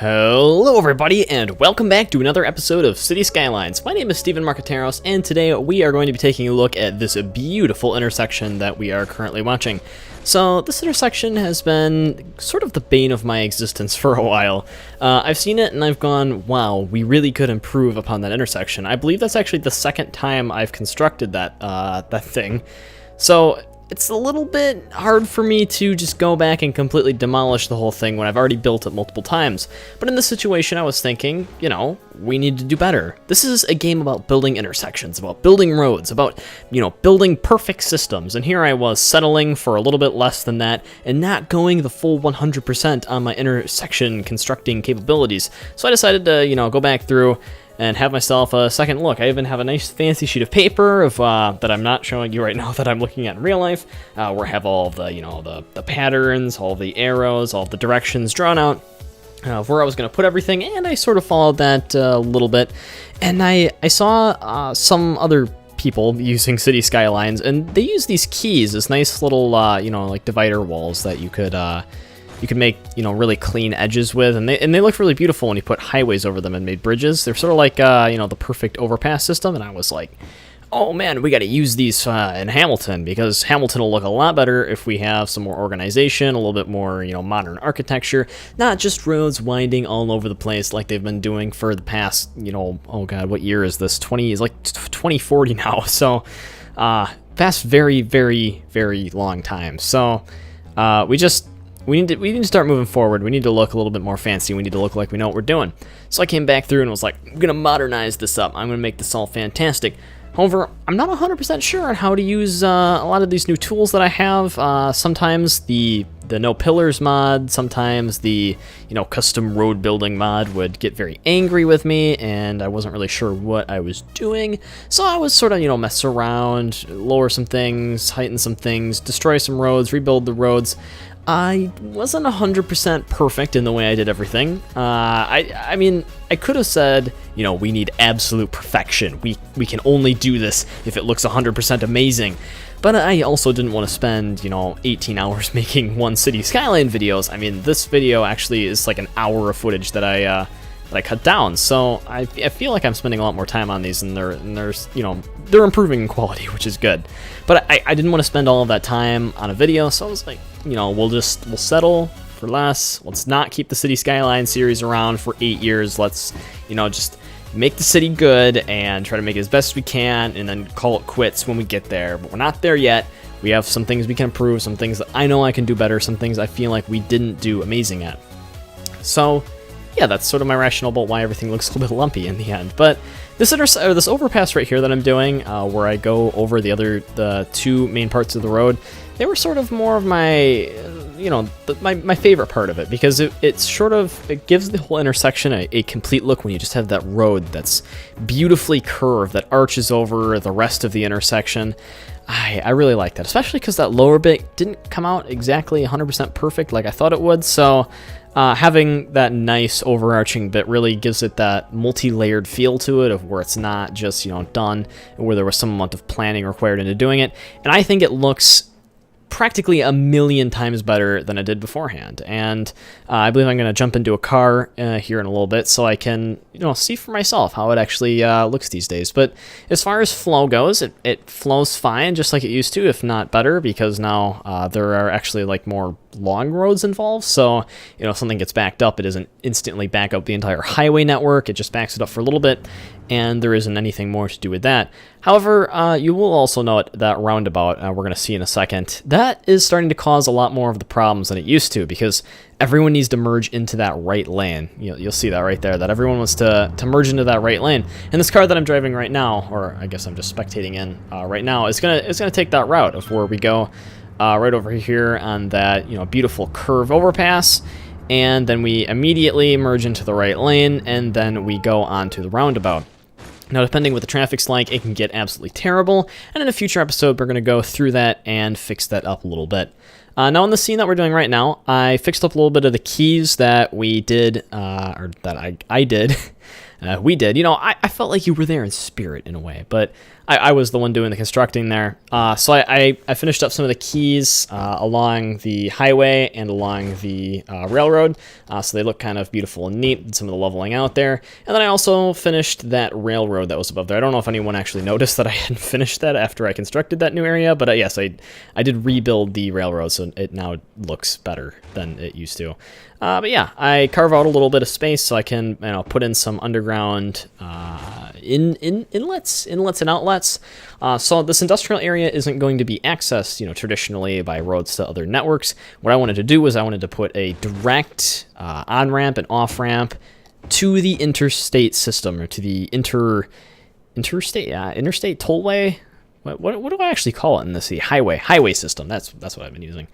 Hello everybody, and welcome back to another episode of City Skylines. My name is Steven Marcateros, and today we are going to be taking a look at this beautiful intersection that we are currently watching. So this intersection has been sort of the bane of my existence for a while. I've seen it and I've gone, wow, we really could improve upon that intersection. I believe that's actually the second time I've constructed that thing. So it's a little bit hard for me to just go back and completely demolish the whole thing when I've already built it multiple times. But in this situation, I was thinking, we need to do better. This is a game about building intersections, about building roads, about, building perfect systems. And here I was settling for a little bit less than that and not going the full 100% on my intersection constructing capabilities. So I decided to, go back through and have myself a second look. I even have a nice fancy sheet of paper that I'm not showing you right now that I'm looking at in real life, where I have all of the patterns, all the arrows, all the directions drawn out, where I was going to put everything, and I sort of followed that a little bit. And I saw some other people using City Skylines, and they use these keys, this nice little, like divider walls that you could make, really clean edges with, and they look really beautiful when you put highways over them and made bridges. They're sort of like, the perfect overpass system, and I was like, oh man, we got to use these in Hamilton, because Hamilton will look a lot better if we have some more organization, a little bit more, modern architecture, not just roads winding all over the place like they've been doing for the past, oh god, what year is this? 2040 now, so past very, very, very long time. So we need to start moving forward. We need to look a little bit more fancy. We need to look like we know what we're doing. So I came back through and was like, I'm going to modernize this up. I'm going to make this all fantastic. However, I'm not 100% sure on how to use a lot of these new tools that I have. Sometimes the no pillars mod, sometimes the custom road building mod would get very angry with me, and I wasn't really sure what I was doing. So I was sort of mess around, lower some things, heighten some things, destroy some roads, rebuild the roads. I wasn't 100% perfect in the way I did everything. I mean, I could have said, we need absolute perfection. We can only do this if it looks 100% amazing. But I also didn't want to spend, 18 hours making one City Skyline videos. I mean, this video actually is like an hour of footage that I cut down. So I feel like I'm spending a lot more time on these, and they're improving in quality, which is good. But I didn't want to spend all of that time on a video, so I was like, we'll settle for less. Let's not keep the City Skyline series around for 8 years. Let's, just make the city good and try to make it as best as we can, and then call it quits when we get there. But we're not there yet. We have some things we can improve, some things that I know I can do better, some things I feel like we didn't do amazing at. So yeah, that's sort of my rationale about why everything looks a little bit lumpy in the end. But this overpass right here that I'm doing, where I go over the two main parts of the road, they were sort of more of my, my favorite part of it, because it gives the whole intersection a complete look when you just have that road that's beautifully curved, that arches over the rest of the intersection. I really like that, especially because that lower bit didn't come out exactly 100% perfect like I thought it would. So having that nice overarching bit really gives it that multi-layered feel to it, of where it's not just done, and where there was some amount of planning required into doing it. And I think it looks practically a million times better than I did beforehand. And I believe I'm going to jump into a car here in a little bit, so I can see for myself how it actually looks these days. But as far as flow goes, it flows fine, just like it used to, if not better, because now there are actually like more long roads involved. So if something gets backed up, it doesn't instantly back up the entire highway network. It just backs it up for a little bit, and there isn't anything more to do with that. However, you will also note that roundabout, we're going to see in a second, that is starting to cause a lot more of the problems than it used to, because everyone needs to merge into that right lane. You'll see that right there, that everyone wants to merge into that right lane. And this car that I'm driving right now, or I guess I'm just spectating in right now, is gonna take that route of where we go right over here on that beautiful curve overpass, and then we immediately merge into the right lane, and then we go onto the roundabout. Now, depending what the traffic's like, it can get absolutely terrible, and in a future episode, we're going to go through that and fix that up a little bit. Now, in the scene that we're doing right now, I fixed up a little bit of the keys that we did, or that I did we did. You know, I felt like you were there in spirit in a way, but I was the one doing the constructing there. So I finished up some of the keys along the highway and along the railroad, so they look kind of beautiful and neat, and some of the leveling out there. And then I also finished that railroad that was above there. I don't know if anyone actually noticed that I hadn't finished that after I constructed that new area, but yes, I did rebuild the railroad, so it now looks better than it used to. But yeah, I carve out a little bit of space so I can, put in some underground inlets and outlets. So this industrial area isn't going to be accessed, traditionally by roads to other networks. What I wanted to do was I wanted to put a direct on-ramp and off-ramp to the interstate system, or to the interstate tollway. What do I actually call it in this? The highway system. That's what I've been using.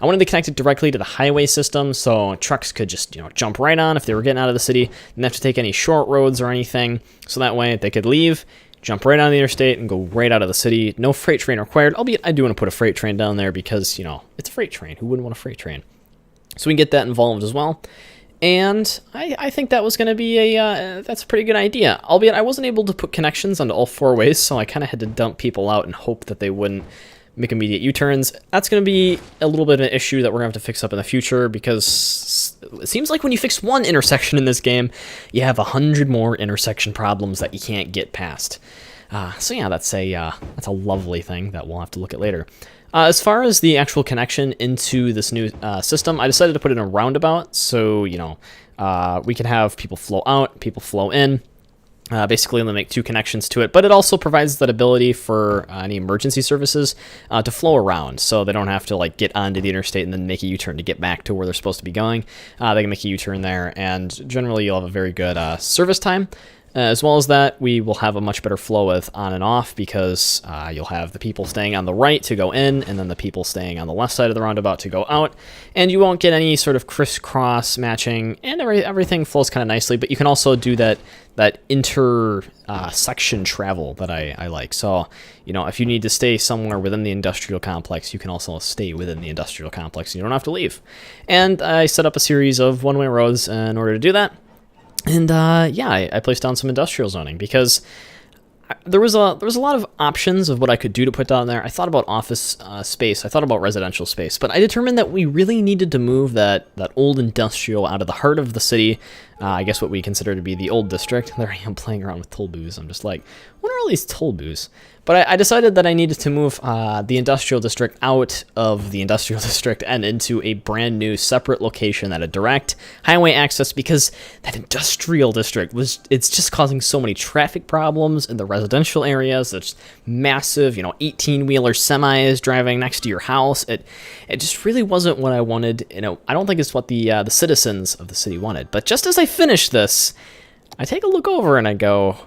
I wanted to connect it directly to the highway system, so trucks could just jump right on if they were getting out of the city. Didn't have to take any short roads or anything, so that way they could leave, jump right on the interstate, and go right out of the city. No freight train required, albeit I do want to put a freight train down there because, it's a freight train. Who wouldn't want a freight train? So we can get that involved as well. And I think that was going to be that's a pretty good idea. Albeit I wasn't able to put connections onto all four ways, so I kind of had to dump people out and hope that they wouldn't make immediate U-turns. That's going to be a little bit of an issue that we're going to have to fix up in the future, because it seems like when you fix one intersection in this game, you have 100 more intersection problems that you can't get past. So yeah, that's a lovely thing that we'll have to look at later. As far as the actual connection into this new system, I decided to put in a roundabout, so we can have people flow out, people flow in. Basically only make two connections to it, but it also provides that ability for any emergency services to flow around, so they don't have to get onto the interstate and then make a U-turn to get back to where they're supposed to be going. They can make a U-turn there, and generally you'll have a very good service time. As well as that, we will have a much better flow with on and off, because you'll have the people staying on the right to go in, and then the people staying on the left side of the roundabout to go out, and you won't get any sort of crisscross matching, and everything flows kind of nicely. But you can also do that section travel that I like. So, if you need to stay somewhere within the industrial complex, you can also stay within the industrial complex, and you don't have to leave. And I set up a series of one-way roads in order to do that. And I placed down some industrial zoning, because there was a lot of options of what I could do to put down there. I thought about office space, I thought about residential space, but I determined that we really needed to move that old industrial out of the heart of the city. I guess what we consider to be the old district. There I am playing around with toll booths. I'm just like, what are all these toll booths? But I decided that I needed to move the industrial district out of the industrial district and into a brand new separate location that had direct highway access, because that industrial district it's just causing so many traffic problems in the residential areas. It's massive, 18-wheeler semis driving next to your house. It just really wasn't what I wanted. I don't think it's what the citizens of the city wanted. But just as I finish this, I take a look over and I go,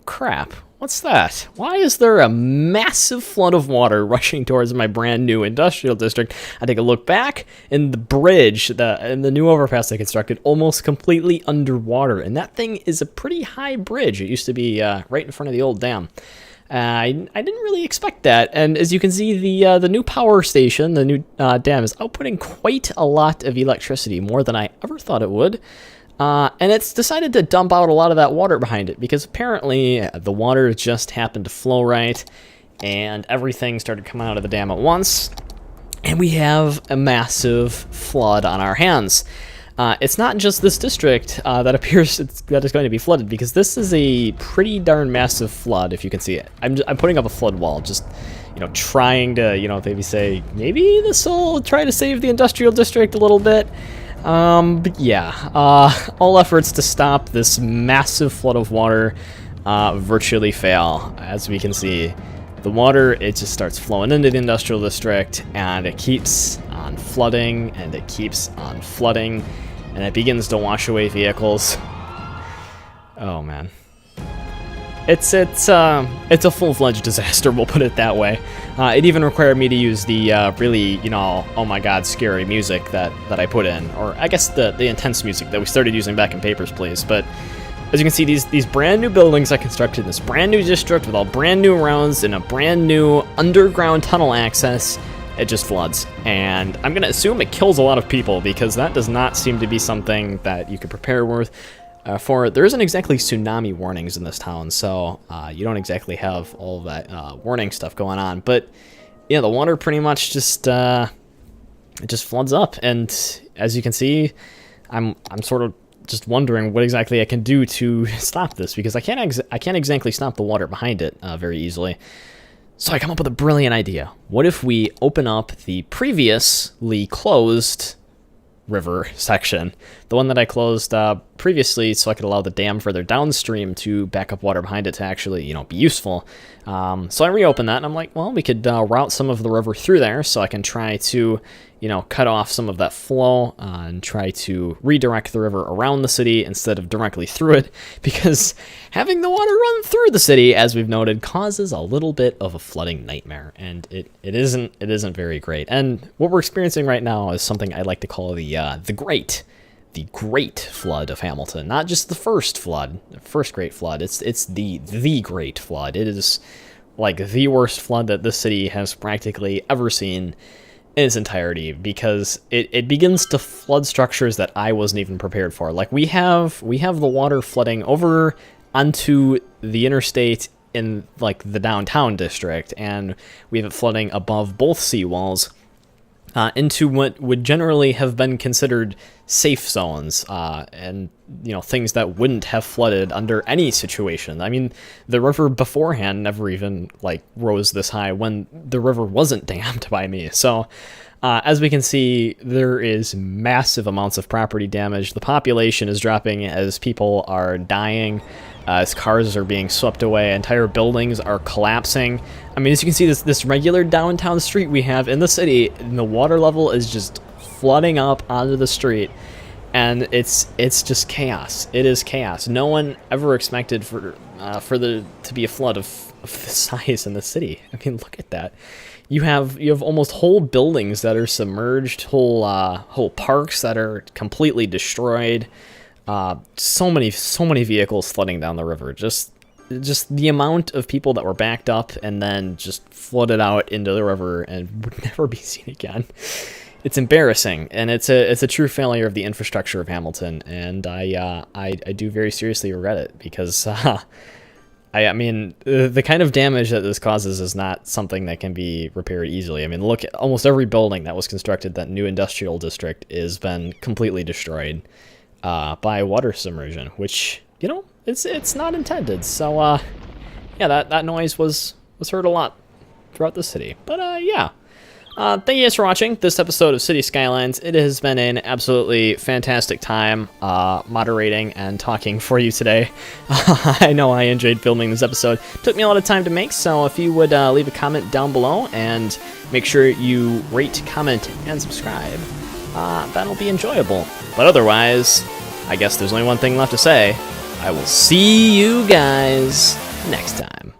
crap. What's that? Why is there a massive flood of water rushing towards my brand new industrial district? I take a look back, and the bridge, and the new overpass they constructed, almost completely underwater. And that thing is a pretty high bridge. It used to be right in front of the old dam. I didn't really expect that. And as you can see, the new power station, the new dam, is outputting quite a lot of electricity, more than I ever thought it would. And it's decided to dump out a lot of that water behind it, because apparently the water just happened to flow right, and everything started coming out of the dam at once, and we have a massive flood on our hands. It's not just this district that appears that is going to be flooded, because this is a pretty darn massive flood, if you can see it. I'm putting up a flood wall, just trying to maybe say maybe this will try to save the industrial district a little bit. But yeah, all efforts to stop this massive flood of water virtually fail. As we can see, the water, it just starts flowing into the industrial district, and it keeps on flooding, and it keeps on flooding, and it begins to wash away vehicles. Oh man. It's a full-fledged disaster, we'll put it that way. It even required me to use the really, oh my god, scary music that I put in, or I guess the intense music that we started using back in Papers, Please. But as you can see, these brand new buildings I constructed in this brand new district with all brand new roads and a brand new underground tunnel access, it just floods. And I'm gonna assume it kills a lot of people, because that does not seem to be something that you could prepare with. there isn't exactly tsunami warnings in this town, so you don't exactly have all of that warning stuff going on. But yeah, the water pretty much just it just floods up, and as you can see, I'm sort of just wondering what exactly I can do to stop this, because I can't exactly stop the water behind it very easily. So I come up with a brilliant idea. What if we open up the previously closed river section, the one that I closed previously, so I could allow the dam further downstream to back up water behind it to actually, be useful. So I reopened that, and I'm like, well, we could route some of the river through there, so I can try to, cut off some of that flow and try to redirect the river around the city instead of directly through it, because having the water run through the city, as we've noted, causes a little bit of a flooding nightmare, and it isn't very great. And what we're experiencing right now is something I like to call the great flood of Hamilton. Not just the first flood, the first great flood. It's the great flood. It is like the worst flood that this city has practically ever seen in its entirety, because it begins to flood structures that I wasn't even prepared for. Like we have the water flooding over onto the interstate in like the downtown district, and we have it flooding above both seawalls into what would generally have been considered safe zones, and things that wouldn't have flooded under any situation. I mean, the river beforehand never even rose this high when the river wasn't dammed by me. So as we can see, there is massive amounts of property damage. The population is dropping as people are dying, as cars are being swept away, entire buildings are collapsing. I mean, as you can see, this regular downtown street we have in the city, and the water level is just flooding up onto the street, and it's just chaos. It is chaos. No one ever expected for there to be a flood of this size in the city. I mean, look at that. You have almost whole buildings that are submerged, whole parks that are completely destroyed. So many vehicles flooding down the river. Just the amount of people that were backed up and then just flooded out into the river and would never be seen again. It's embarrassing, and it's a true failure of the infrastructure of Hamilton, and I do very seriously regret it, because I mean, the kind of damage that this causes is not something that can be repaired easily. I mean, look at almost every building that was constructed, that new industrial district, has been completely destroyed by water submersion, which, it's not intended. So, yeah, that noise was heard a lot throughout the city. But, yeah. Thank you guys for watching this episode of City Skylines. It has been an absolutely fantastic time moderating and talking for you today. I know I enjoyed filming this episode. It took me a lot of time to make, so if you would leave a comment down below and make sure you rate, comment, and subscribe, that'll be enjoyable. But otherwise, I guess there's only one thing left to say. I will see you guys next time.